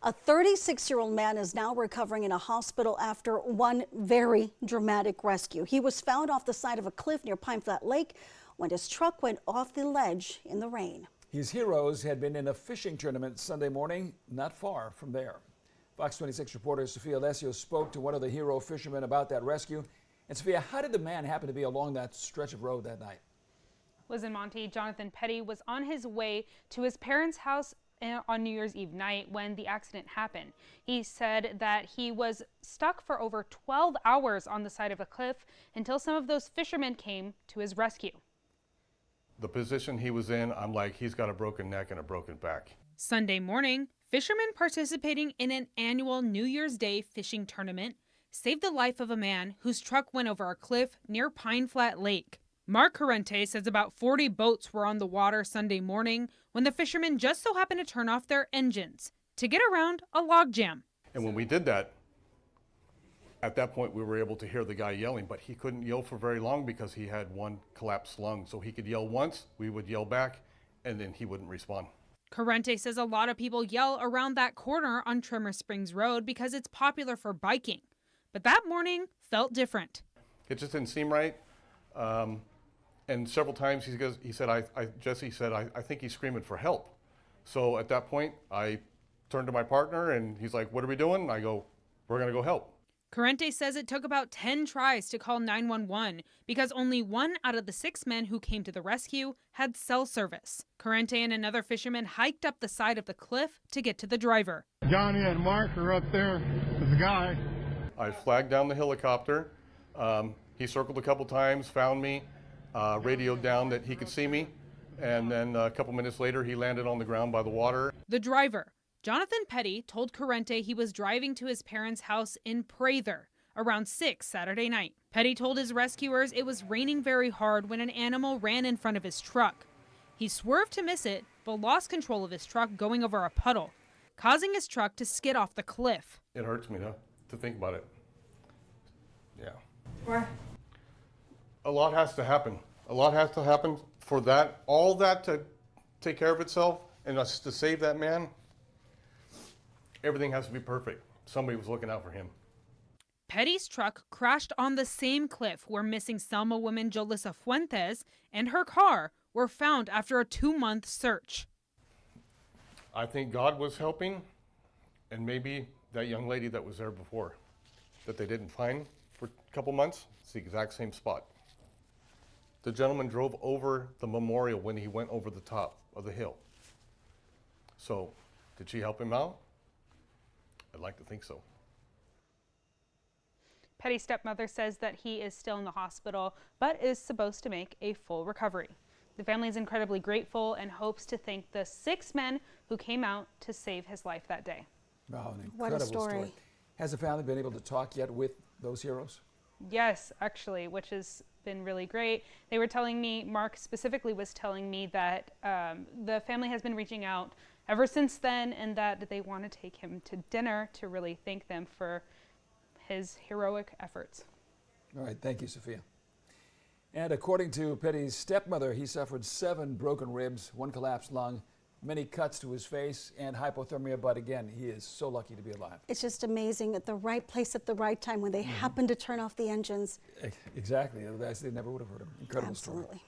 A 36-year-old man is now recovering in a hospital after one very dramatic rescue. He was found off the side of a cliff near Pine Flat Lake when his truck went off the ledge in the rain. His heroes had been in a fishing tournament Sunday morning, not far from there. Fox 26 reporter Sophia Alessio spoke to one of the hero fishermen about that rescue. And Sophia, how did the man happen to be along that stretch of road that night? Liz and Monty, Jonathan Petty was on his way to his parents' house on New Year's Eve night when the accident happened. He said that he was stuck for over 12 hours on the side of a cliff until some of those fishermen came to his rescue. The position he was in, I'm like, he's got a broken neck and a broken back. Sunday morning, fishermen participating in an annual New Year's Day fishing tournament saved the life of a man whose truck went over a cliff near Pine Flat Lake. Mark Corrente says about 40 boats were on the water Sunday morning when the fishermen just so happened to turn off their engines to get around a logjam. And when we did that, at that point we were able to hear the guy yelling, but he couldn't yell for very long because he had one collapsed lung. So he could yell once, we would yell back, and then he wouldn't respond. Corrente says a lot of people yell around that corner on Trimmer Springs Road because it's popular for biking. But that morning felt different. It just didn't seem right. And several times Jesse said, I think he's screaming for help. So at that point, I turned to my partner and he's like, what are we doing? I go, we're going to go help. Corrente says it took about 10 tries to call 911 because only one out of the 6 men who came to the rescue had cell service. Corrente and another fisherman hiked up the side of the cliff to get to the driver. Johnny and Mark are up there with the guy. I flagged down the helicopter. He circled a couple times, found me, radioed down that he could see me, and then a couple minutes later he landed on the ground by the water. The driver, Jonathan Petty, told Corrente he was driving to his parents' house in Prather around 6 Saturday night. Petty told his rescuers it was raining very hard when an animal ran in front of his truck. He swerved to miss it, but lost control of his truck going over a puddle, causing his truck to skid off the cliff. It hurts me to think about it. Yeah. Why? A lot has to happen. A lot has to happen for that, all that to take care of itself and us to save that man. Everything has to be perfect. Somebody was looking out for him. Petty's truck crashed on the same cliff where missing Selma woman Jolissa Fuentes and her car were found after a 2-month search. I think God was helping, and maybe that young lady that was there before that they didn't find for a couple months, it's the exact same spot. The gentleman drove over the memorial when he went over the top of the hill. So, did she help him out? I'd like to think so. Petty's stepmother says that he is still in the hospital, but is supposed to make a full recovery. The family is incredibly grateful and hopes to thank the 6 men who came out to save his life that day. Wow, an What a incredible story. Has the family been able to talk yet with those heroes? Yes, actually, which has been really great. They were telling me, Mark specifically was telling me that the family has been reaching out ever since then and that they want to take him to dinner to really thank them for his heroic efforts. All right, thank you, Sophia. And according to Petty's stepmother, he suffered 7 broken ribs, 1 collapsed lung, many cuts to his face, and hypothermia, but again, he is so lucky to be alive. It's just amazing, at the right place at the right time when they happen to turn off the engines. Exactly, otherwise they never would have heard him. Incredible story. Absolutely.